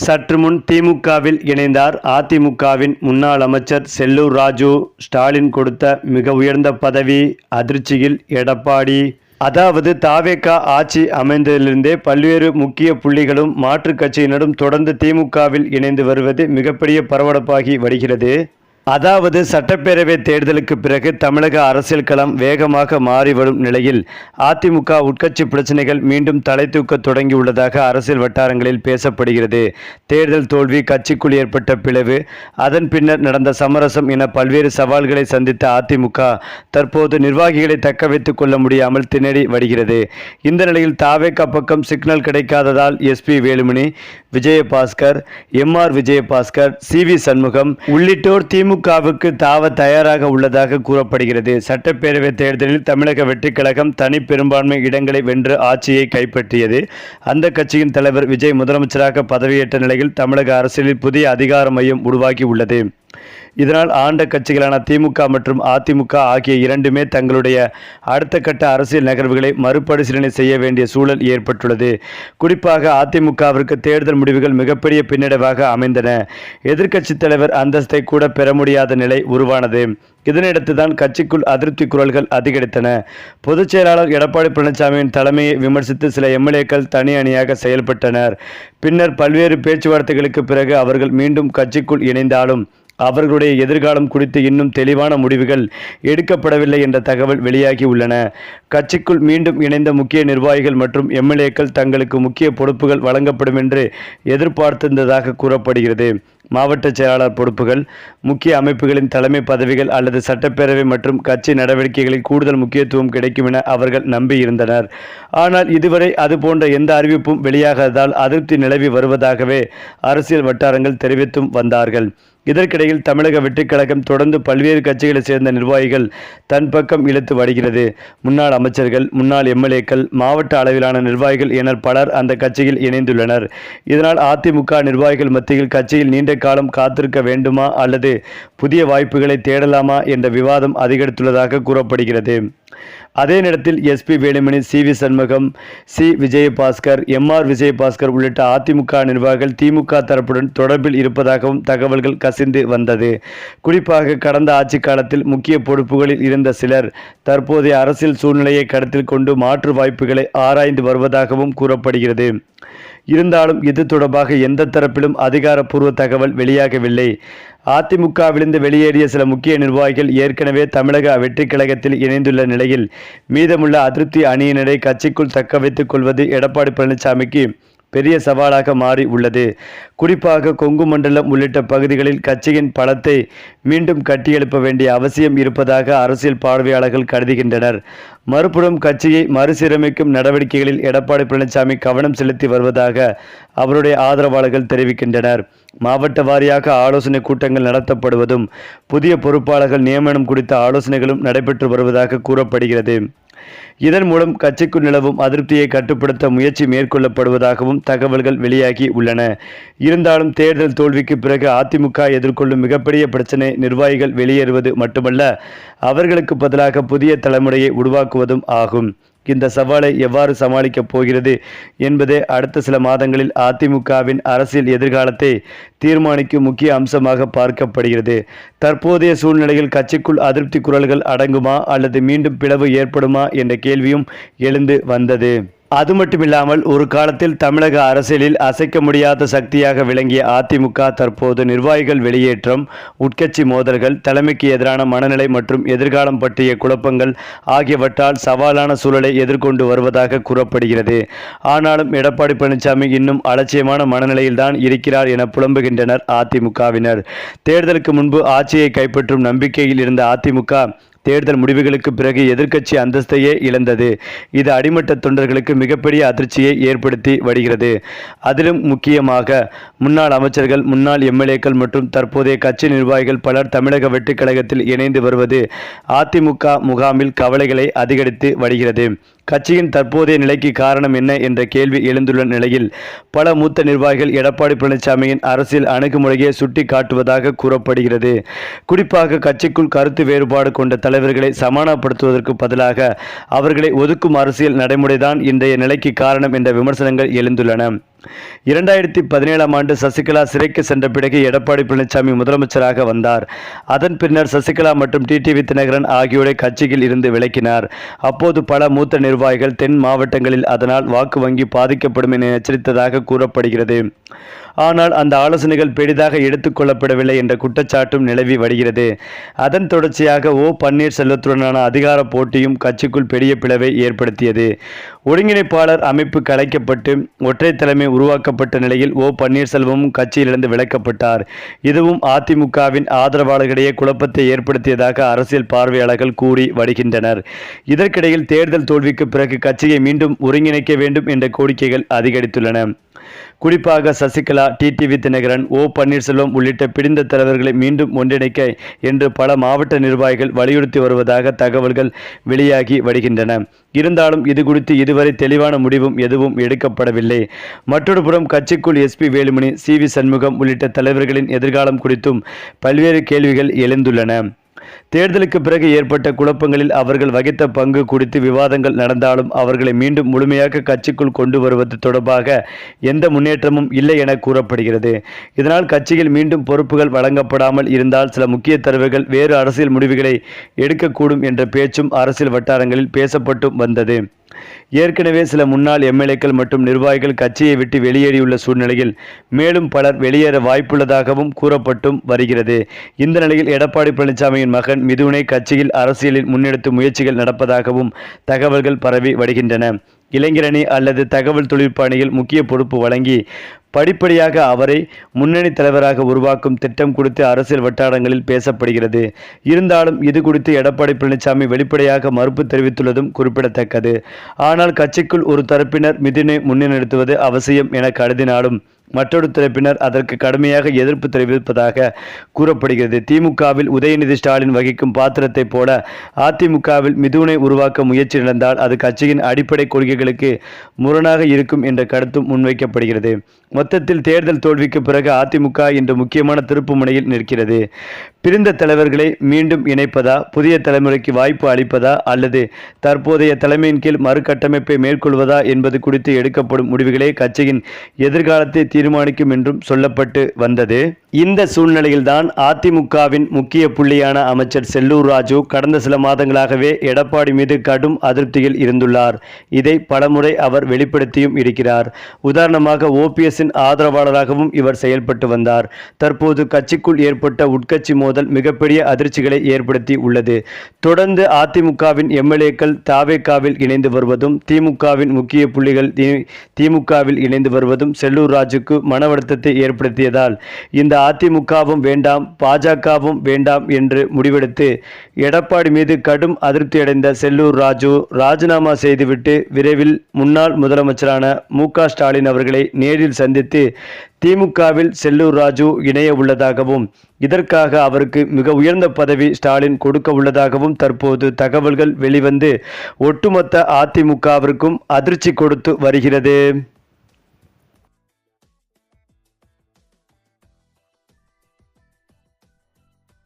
சற்று முன் திமுகவில் இணைந்தார் அதிமுகவின் முன்னாள் அமைச்சர் செல்லூர் ராஜு. ஸ்டாலின் கொடுத்த மிக உயர்ந்த பதவி அதிர்ச்சியில் எடப்பாடி. அதாவது தாவேகா ஆட்சி அமைந்ததிலிருந்தே பல்வேறு முக்கிய புள்ளிகளும் மாற்றுக் கட்சியினரும் தொடர்ந்து திமுகவில் இணைந்து வருவது மிகப்பெரிய பரபரப்பாகி வருகிறது. அதாவது சட்டப்பேரவை தேர்தலுக்கு பிறகு தமிழக அரசியல் களம் வேகமாக மாறி வரும் நிலையில் அதிமுக உட்கட்சி பிரச்சனைகள் மீண்டும் தலை தூக்க தொடங்கியுள்ளதாக அரசியல் வட்டாரங்களில் பேசப்படுகிறது. தேர்தல் தோல்வி, கட்சிக்குள் ஏற்பட்ட பிளவு, அதன் பின்னர் நடந்த சமரசம் என பல்வேறு சவால்களை சந்தித்த அதிமுக தற்போது நிர்வாகிகளை தக்க வைத்துக் கொள்ள முடியாமல் திணறி வருகிறது. இந்த நிலையில் தாவேகா பக்கம் சிக்னல் கிடைக்காததால் SP Velumani, Vijayabaskar, MR Vijayabaskar, CV. Shanmugam உள்ளிட்டோர் திமுகவுக்கு தாவ தயாராக உள்ளதாக கூறப்படுகிறது. சட்டப்பேரவை தேர்தலில் தமிழக வெற்றிக் கழகம் தனி பெரும்பான்மை இடங்களை வென்று ஆட்சியை கைப்பற்றியது. அந்த கட்சியின் தலைவர் விஜய் முதலமைச்சராக பதவியேற்ற நிலையில் தமிழக அரசியலில் புதிய அதிகார மையம் உருவாகி உள்ளது. இதனால் ஆண்ட கட்சிகளான திமுக மற்றும் அதிமுக ஆகிய இரண்டுமே தங்களுடைய அடுத்த கட்ட அரசியல் நகர்வுகளை மறுபரிசீலனை செய்ய வேண்டிய சூழல் ஏற்பட்டுள்ளது. குறிப்பாக அதிமுகவிற்கு தேர்தல் முடிவுகள் மிகப்பெரிய பின்னடைவாக அமைந்தன. எதிர்க்கட்சித் தலைவர் அந்தஸ்தை கூட பெற முடியாத நிலை உருவானது. இதனையடுத்துதான் கட்சிக்குள் அதிருப்தி குரல்கள் அதிகரித்தன. பொதுச் செயலாளர் எடப்பாடி பழனிசாமியின் தலைமையை விமர்சித்து சில எம்எல்ஏக்கள் தனி அணியாக செயல்பட்டனர். பின்னர் பல்வேறு பேச்சுவார்த்தைகளுக்கு பிறகு அவர்கள் மீண்டும் கட்சிக்குள் இணைந்தாலும் அவர்களுடைய எதிர்காலம் குறித்து இன்னும் தெளிவான முடிவுகள் எடுக்கப்படவில்லை என்ற தகவல் வெளியாகி உள்ளன. கட்சிக்குள் மீண்டும் இணைந்த முக்கிய நிர்வாகிகள் மற்றும் எம்எல்ஏக்கள் தங்களுக்கு முக்கிய பொறுப்புகள் வழங்கப்படும் என்று எதிர்பார்த்திருந்ததாக கூறப்படுகிறது. மாவட்ட செயலாளர் பொறுப்புகள், முக்கிய அமைப்புகளின் தலைமை பதவிகள் அல்லது சட்டப்பேரவை மற்றும் கட்சி நடவடிக்கைகளில் கூடுதல் முக்கியத்துவம் கிடைக்கும் என அவர்கள் நம்பியிருந்தனர். ஆனால் இதுவரை அதுபோன்ற எந்த அறிவிப்பும் வெளியாகாததால் அதிருப்தி நிலவி வருவதாகவே அரசியல் வட்டாரங்கள் தெரிவித்தும் வந்தார்கள். இதற்கிடையில் தமிழக வெற்றிக் கழகம் தொடர்ந்து பல்வேறு கட்சிகளைச் சேர்ந்த நிர்வாகிகள் தன் பக்கம் இழுத்து வருகிறது. முன்னாள் அமைச்சர்கள், முன்னாள் எம்எல்ஏக்கள், மாவட்ட அளவிலான நிர்வாகிகள் என பலர் அந்த கட்சியில் இணைந்துள்ளனர். இதனால் அதிமுக நிர்வாகிகள் மத்தியில் கட்சியில் நீண்ட காலம் காத்திருக்க வேண்டுமா அல்லது புதிய வாய்ப்புகளை தேடலாமா என்ற விவாதம் அதிகரித்துள்ளதாக கூறப்படுகிறது. அதே நேரத்தில் SP Velumani, CV. Shanmugam, C. Vijayabaskar, MR Vijayabaskar உள்ளிட்ட அதிமுக நிர்வாகிகள் திமுக தரப்புடன் தொடர்பில் இருப்பதாகவும் தகவல்கள் கசிந்து வந்தது. குறிப்பாக கடந்த ஆட்சி காலத்தில் முக்கிய பொறுப்புகளில் இருந்த சிலர் தற்போதைய அரசியல் சூழ்நிலையை கருத்தில் கொண்டு மாற்று வாய்ப்புகளை ஆராய்ந்து வருவதாகவும் கூறப்படுகிறது. இருந்தாலும் இது தொடர்பாக எந்த தரப்பிலும் அதிகாரப்பூர்வ தகவல் வெளியாகவில்லை. அதிமுகவிலிருந்து வெளியேறிய சில முக்கிய நிர்வாகிகள் ஏற்கனவே தமிழக வெற்றிக் கழகத்தில் இணைந்துள்ள நிலையில் மீதமுள்ள அதிருப்தி அணியினரை கட்சிக்குள் தக்க வைத்துக் கொள்வது எடப்பாடி பழனிசாமிக்கு பெரிய சவாலாக மாறி உள்ளது. குறிப்பாக கொங்கு மண்டலம் உள்ளிட்ட பகுதிகளில் கட்சியின் பலத்தை மீண்டும் கட்டியெழுப்ப வேண்டிய அவசியம் இருப்பதாக அரசியல் பார்வையாளர்கள் கருதுகின்றனர். மறுபுறம் கட்சியை மறுசீரமைக்கும் நடவடிக்கைகளில் எடப்பாடி பழனிசாமி கவனம் செலுத்தி வருவதாக அவருடைய ஆதரவாளர்கள் தெரிவிக்கின்றனர். மாவட்ட வாரியாக ஆலோசனை கூட்டங்கள் நடத்தப்படுவதும் புதிய பொறுப்பாளர்கள் நியமனம் குறித்த ஆலோசனைகளும் நடைபெற்று வருவதாக கூறப்படுகிறது. இதன் மூலம் கட்சிக்குள் நிலவும் அதிருப்தியை கட்டுப்படுத்த முயற்சி மேற்கொள்ளப்படுவதாகவும் தகவல்கள் வெளியாகி உள்ளன. இருந்தாலும் தேர்தல் தோல்விக்கு பிறகு அதிமுக எதிர்கொள்ளும் மிகப்பெரிய பிரச்சனை நிர்வாகிகள் வெளியேறுவது மட்டுமல்ல, அவர்களுக்கு பதிலாக புதிய தலைமுறையை உருவாக்குவதும் ஆகும். இந்த சவாலை எவ்வாறு சமாளிக்கப் போகிறது என்பதே அடுத்த சில மாதங்களில் அதிமுகவின் அரசியல் எதிர்காலத்தை தீர்மானிக்கும் முக்கிய அம்சமாக பார்க்கப்படுகிறது. தற்போதைய சூழ்நிலையில் கட்சிக்குள் அதிருப்தி குரல்கள் அடங்குமா அல்லது மீண்டும் பிளவு ஏற்படுமா என்ற கேள்வியும் எழுந்து வந்தது. அது மட்டுமில்லாமல் ஒரு காலத்தில் தமிழக அரசியலில் அசைக்க முடியாத சக்தியாக விளங்கிய அதிமுக தற்போது நிர்வாகிகள் வெளியேற்றம், உட்கட்சி மோதல்கள், தலைமைக்கு எதிரான மனநிலை மற்றும் எதிர்காலம் பற்றிய குழப்பங்கள் ஆகியவற்றால் சவாலான சூழலை எதிர்கொண்டு வருவதாக கூறப்படுகிறது. ஆனாலும் எடப்பாடி பழனிசாமி இன்னும் அலட்சியமான மனநிலையில்தான் இருக்கிறார் என புலம்புகின்றனர் அதிமுகவினர். தேர்தலுக்கு முன்பு ஆட்சியை கைப்பற்றும் நம்பிக்கையில் இருந்த அதிமுக தேர்தல் முடிவுகளுக்கு பிறகு எதிர்க்கட்சி அந்தஸ்தையே இழந்தது. இது அடிமட்ட தொண்டர்களுக்கு மிகப்பெரிய அதிர்ச்சியை ஏற்படுத்தி வருகிறது. அதிலும் முக்கியமாக முன்னாள் அமைச்சர்கள், முன்னாள் எம்எல்ஏக்கள் மற்றும் தற்போதைய கட்சி நிர்வாகிகள் பலர் தமிழக வெற்றிக் கழகத்தில் இணைந்து வருவது அதிமுக முகாமில் கவலைகளை அதிகரித்து வருகிறது. கட்சியின் தற்போதைய நிலைக்கு காரணம் என்ன என்ற கேள்வி எழுந்துள்ள நிலையில் பல மூத்த நிர்வாகிகள் எடப்பாடி பழனிசாமியின் அரசியல் அணுகுமுறையை சுட்டி காட்டுவதாக கூறப்படுகிறது. குறிப்பாக கட்சிக்குள் கருத்து வேறுபாடு கொண்ட தலைவர்களை சமாதானப்படுத்துவதற்கு பதிலாக அவர்களை ஒதுக்கும் அரசியல் நடைமுறைதான் இன்றைய நிலைக்கு காரணம் என்ற விமர்சனங்கள் எழுந்துள்ளன. 2017ஆம் ஆண்டு சசிகலா சிறைக்கு சென்ற பிறகு எடப்பாடி பழனிசாமி முதலமைச்சராக வந்தார். அதன் பின்னர் சசிகலா மற்றும் டிடிவி தினகரன் ஆகியோரை கட்சியில் இருந்து விலக்கினார். அப்போது பல மூத்த நிர்வாகிகள் தென் மாவட்டங்களில் அதனால் வாக்கு வங்கி பாதிக்கப்படும் என எச்சரித்ததாக கூறப்படுகிறது. ஆனால் அந்த ஆலோசனைகள் பெரிதாக எடுத்துக் கொள்ளப்படவில்லை என்ற குற்றச்சாட்டும் நிலவி வருகிறது. அதன் தொடர்ச்சியாக பன்னீர்செல்வத்துடனான அதிகார போட்டியும் கட்சிக்குள் பெரிய பிளவை ஏற்படுத்தியது. ஒருங்கிணைப்பாளர் அமைப்பு கலைக்கப்பட்டு ஒற்றை தலைமை உருவாக்கப்பட்ட நிலையில் பன்னீர்செல்வமும் கட்சியிலிருந்து விலக்கப்பட்டார். இதுவும் அதிமுகவின் ஆதரவாளர்களிடையே குழப்பத்தை ஏற்படுத்தியதாக அரசியல் பார்வையாளர்கள் கூறி வருகின்றனர். இதற்கிடையில் தேர்தல் தோல்விக்கு பிறகு கட்சியை மீண்டும் ஒருங்கிணைக்க வேண்டும் என்ற கோரிக்கைகள் அதிகரித்துள்ளன. குறிப்பாக சசிகலா, டிடிவி தினகரன், பன்னீர்செல்வம் உள்ளிட்ட பிடிந்த தலைவர்களை மீண்டும் ஒன்றிணைக்க என்று பல மாவட்ட நிர்வாகிகள் வலியுறுத்தி வருவதாக தகவல்கள் வெளியாகி வருகின்றன. இருந்தாலும் இது குறித்து இதுவரை தெளிவான முடிவும் எதுவும் எடுக்கப்படவில்லை. மற்றொரு புறம் கட்சிக்குள் எஸ்பி வேலுமணி, சிவி சண்முகம் உள்ளிட்ட தலைவர்களின் எதிர்காலம் குறித்தும் பல்வேறு கேள்விகள் எழுந்துள்ளன. தேர்தலுக்கு பிறகு ஏற்பட்ட குழப்பங்களில் அவர்கள் வகித்த பங்கு குறித்து விவாதங்கள் நடந்தாலும் அவர்களை மீண்டும் முழுமையாக கட்சிக்குள் கொண்டு வருவது தொடர்பாக எந்த முன்னேற்றமும் இல்லை என கூறப்படுகிறது. இதனால் கட்சியில் மீண்டும் பொறுப்புகள் வழங்கப்படாமல் இருந்தால் சில முக்கிய தலைவர்கள் வேறு அரசியல் முடிவுகளை எடுக்கக்கூடும் என்ற பேச்சும் அரசியல் வட்டாரங்களில் பேசப்பட்டு வந்தது. ஏற்கனவே சில முன்னாள் எம்எல்ஏக்கள் மற்றும் நிர்வாகிகள் கட்சியை விட்டு வெளியேறியுள்ள சூழ்நிலையில் மேலும் பலர் வெளியேற வாய்ப்புள்ளதாகவும் கூறப்பட்டும் வருகிறது. இந்த நிலையில் எடப்பாடி பழனிசாமியின் மகன் மிதுனை கட்சியில் அரசியலில் முன்னெடுத்து முயற்சிகள் நடப்பதாகவும் தகவல்கள் பரவி வருகின்றன. இளைஞரணி அல்லது தகவல் தொழில்நுட்ப அணியில் முக்கிய பொறுப்பு வழங்கி படிப்படியாக அவரை முன்னணி தலைவராக உருவாக்கும் திட்டம் குறித்து அரசியல் வட்டாரங்களில் பேசப்படுகிறது. இருந்தாலும் இது குறித்து எடப்பாடி பழனிசாமி வெளிப்படையாக மறுப்பு தெரிவித்துள்ளதும் குறிப்பிடத்தக்கது. ஆனால் கட்சிக்குள் ஒரு தரப்பினர் மிதுனை முன்னிறுத்துவது அவசியம் என கருதினாலும் மற்றொரு தரப்பினர் அதற்கு கடுமையாக எதிர்ப்பு தெரிவிப்பதாக கூறப்படுகிறது. திமுகவில் உதயநிதி ஸ்டாலின் வகிக்கும் பாத்திரத்தை போல அதிமுகவில் மிதுனை உருவாக்க முயற்சி நடந்தால் அது கட்சியின் அடிப்படை கொள்கைகளுக்கு முரணாக இருக்கும் என்ற கருத்தும் முன்வைக்கப்படுகிறது. மொத்தத்தில் தேர்தல் தோல்விக்கு பிறகு அதிமுக இன்று முக்கியமான திருப்பு முனையில் நிற்கிறது. பிரிந்த தலைவர்களை மீண்டும் இணைப்பதா, புதிய தலைமுறைக்கு வாய்ப்பு அளிப்பதா அல்லது தற்போதைய தலைமையின் கீழ் மறுகட்டமைப்பை மேற்கொள்வதா என்பது குறித்து எடுக்கப்படும் முடிவுகளே கட்சியின் எதிர்காலத்தை தீர்மானிக்கும் என்றும் சொல்லப்பட்டு வந்தது. இந்த சூழ்நிலையில்தான் அதிமுகவின் முக்கிய புள்ளியான அமைச்சர் செல்லூர் ராஜு கடந்த சில மாதங்களாகவே எடப்பாடி மீது கடும் அதிருப்தியில் இருந்துள்ளார். இதை பலமுறை அவர் வெளிப்படுத்தியும் இருக்கிறார். உதாரணமாக ஓபிஎஸ்ஸின் ஆதரவாளராகவும் இவர் செயல்பட்டு வந்தார். தற்போது கட்சிக்குள் ஏற்பட்ட உட்கட்சி மோதல் மிகப்பெரிய அதிர்ச்சிகளை ஏற்படுத்தி உள்ளது. தொடர்ந்து அதிமுகவின் எம்எல்ஏக்கள் தாவேகாவில் இணைந்து வருவதும் திமுகவின் முக்கிய புள்ளிகள் திமுகவில் இணைந்து வருவதும் செல்லூர் ராஜுக்கு மன வருத்தத்தை ஏற்படுத்தியதால் இந்த அதிமுகவும் வேண்டாம், பாஜகவும் வேண்டாம் என்று முடிவெடுத்து எடப்பாடி மீது கடும் அதிருப்தியடைந்த செல்லூர் ராஜு ராஜினாமா செய்துவிட்டு விரைவில் முன்னாள் முதலமைச்சரான மு.க. ஸ்டாலின் அவர்களை நேரில் சந்தித்து திமுகவில் செல்லூர் ராஜு இணைய உள்ளதாகவும் இதற்காக அவருக்கு மிக உயர்ந்த பதவி ஸ்டாலின் கொடுக்க உள்ளதாகவும் தற்போது தகவல்கள் வெளிவந்து ஒட்டுமொத்த அதிமுகவிற்கும் அதிர்ச்சி கொடுத்து வருகிறது.